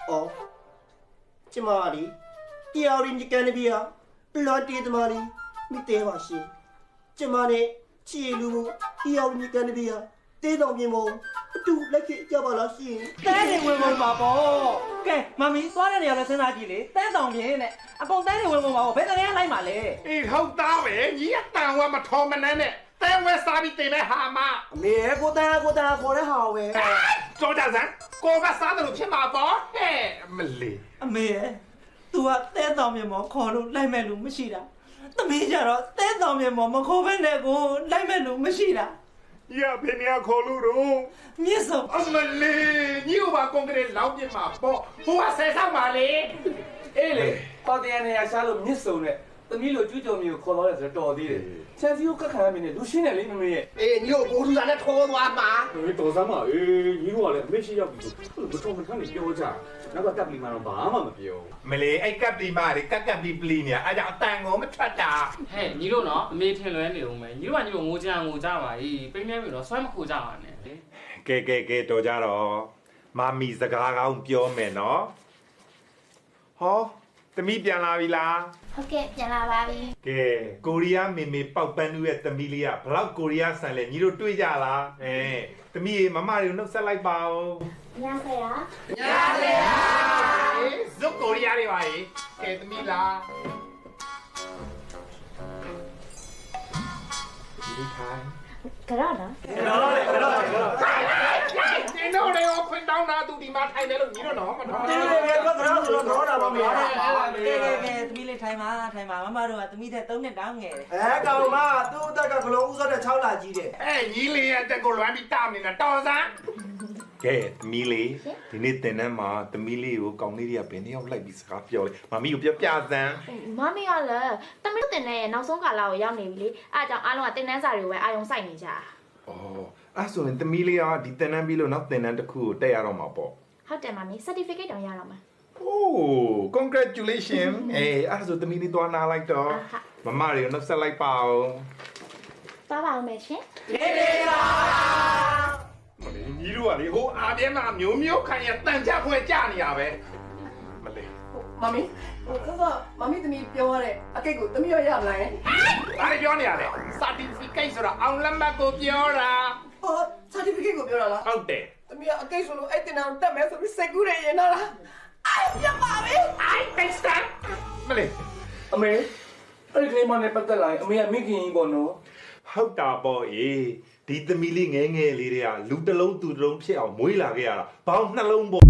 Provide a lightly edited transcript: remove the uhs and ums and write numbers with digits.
哦，这嘛哩，钓哩你干那边啊，乱地的嘛哩，没得话些。这嘛呢，记录钓哩你干那边啊，得到面目，都来给叫把老些。单人ဝင်ဝင်ပါပေါ့ကဲမမီသွားတဲ့နေရာလဲစဉ်းစားကြည့်လေတန်းဆောင်ပြင်းနဲ့အကုန်单人ဝင်ဝင်ပါပေါ့ဘယ်တကယ်လိုက်မှာလဲ အေးဟုတ်သားပဲညီအတန်ဝမထောမနှမ်းနဲ့တဲဝဲစားပြီးတင်မဲ့ဟာမ 没过单考得好呗。 ကြောကြစမ်းကိုကစားတယ်လို့ဖြစ်မှာပေါ့ဟဲ့မလီ အမေရဲ့ तू ကတဲဆောင်မြေမော်ခေါ်လို့လိုက်မဲ့လူမရှိတာသမီးကြတော့တဲဆောင်မြေမော်မခေါ်ဘဲနဲ့ကိုလိုက်မဲ့လူမရှိတာ ရဖေနေခေါ်လို့တော့ မြစ်စုံ အမလီညီကကွန်ကရစ်လောင်းပြမှာပေါ့ဟိုကဆယ်ဆောင်ပါလေ အေးလေပေါတရားနေရာရှားလို့မြစ်စုံနဲ့သမီးလိုကျူးကျော်မျိုးခေါ်တော့တယ်ဆိုတော့တော်သေးတယ်ချန်စီကိုကတ်ခံရမင်းနဲ့လူရှင်းတယ်လေမမေရဲ့ 哎，你有公主在那拖我嘛？ တော်စမ်းပါအေးညီတို့ကလည်းအမေရှိရောက်ပြီဆိုဘတော်မထမ်းနေပြောကြနောက်ကတပ်ပြီးမှတော့ဘာမှမပြော မလီအဲ့ကပ်ဒီမာတွေကပ်ပြီးပလီနေအဲ့ကြောင့်အတန်ကိုမထွက်တာ ဟဲ့ညီတို့နော်အမေထင်လွဲနေဦးမယ်ညီတို့ကညီတို့ငိုကြပါ၏ပြင်းပြင်းပြီးတော့ဆွဲမခိုကြပါနဲ့လေ ကဲတော်ကြတော့မမီစကားကောင်းပြောမယ်နော်ဟောသမီးပြန်လာပြီလား ဟုတ်ကဲ့ပြန်လာပါပြီ ကဲကိုရီးယားမေပေါက်ပန်းတူရဲ့သမီးလေးကဘလောက်ကိုရီးယားဆန်လဲညီတို့တွေ့ကြလားသမီးရေမမတွေကိုနှုတ်ဆက်လိုက်ပါဦး ညဆေးရ ဇုတ်ကိုရီးယားတွေပါရေကဲသမီးလားဒီထိုင် ကြောက်နော် ဒီနိုလေးကိုခွင့်တောင်းတာသူဒီမှာထိုင်တယ်လို့ညီတို့တော့မထောင်း 这个别个可能是多少吧？ ကဲသမီးလေးထိုင်ပါမမတို့ကသမီးတဲ့3နှစ်တောင်းငယ်တယ် 哎，干嘛？都那个可能乌烧的炒垃圾的。 အဲညီလေးရဲ့တက်ကိုလွမ်းပြီးတာနေတာတော်စမ်းကဲသမီးလေးဒီနေ့တင်တန်းမှာသမီးလေးကိုကောင်းလေးတွေကဘယ်နှစ်ယောက်လိုက်ပြီးစကားပြောလဲမမီကိုပြောပြစမ်း မမီကလည်းတမီးတင်တဲ့နောက်ဆုံးကာလကိုရောက်နေပြီလေအားကြောင့်အားလုံးကတင်တန်းစာတွေကိုပဲအာရုံစိုက်နေကြတာ ဩအဲ့ဆိုရင်သမီးလေးကဒီတင်တန်းပြီးလို့နောက်တင်တန်းတစ်ခုကိုတက်ရတော့မှာပေါ့ ဟုတ်တယ်မမီ certificate တောင်ရတော့မှာ Oh, congratulations အဲ့ဆိုသမီးလေးသွားနာလိုက်တော့မမတွေကိုနှုတ်ဆက်လိုက်ပါဦး သွားပါဦးမယ်ရှင် ညီတို့ကလေဟိုအားပြဲမှာမျိုးခံရတန်ကြခွဲကြနေရပဲမလေး မမီဟိုဆိုတော့မမီသမီးပြောရတဲ့အကိတ်ကိုသမီးရရမလား ဘာပြောနေရလဲ certificate ဆိုတာအောင်လက်မှတ်ကိုပြောတာ ဟော certificate ကိုပြောတာလား ဟုတ်တယ် သမီးကအကိတ်ဆိုလို့အဲ့တင်အောင်တက်မယ်ဆိုပြီးစိတ်ကူးနေရင်တော့လားအဲ့ပြပါပြီ thanks sir မလေး အမေအဲ့ဒီကိစ္စနဲ့ပတ်သက်လာရင်အမေကမိခင်ကြီးပေါ့နော် ဟုတ်တာပေါ့ဒီသမီးလေးငယ်လေးတွေကလူတစ်လုံးသူတစ်လုံးဖြစ်အောင်မွေးလာခဲ့ရတာဘောင်းနှလုံးပေါ့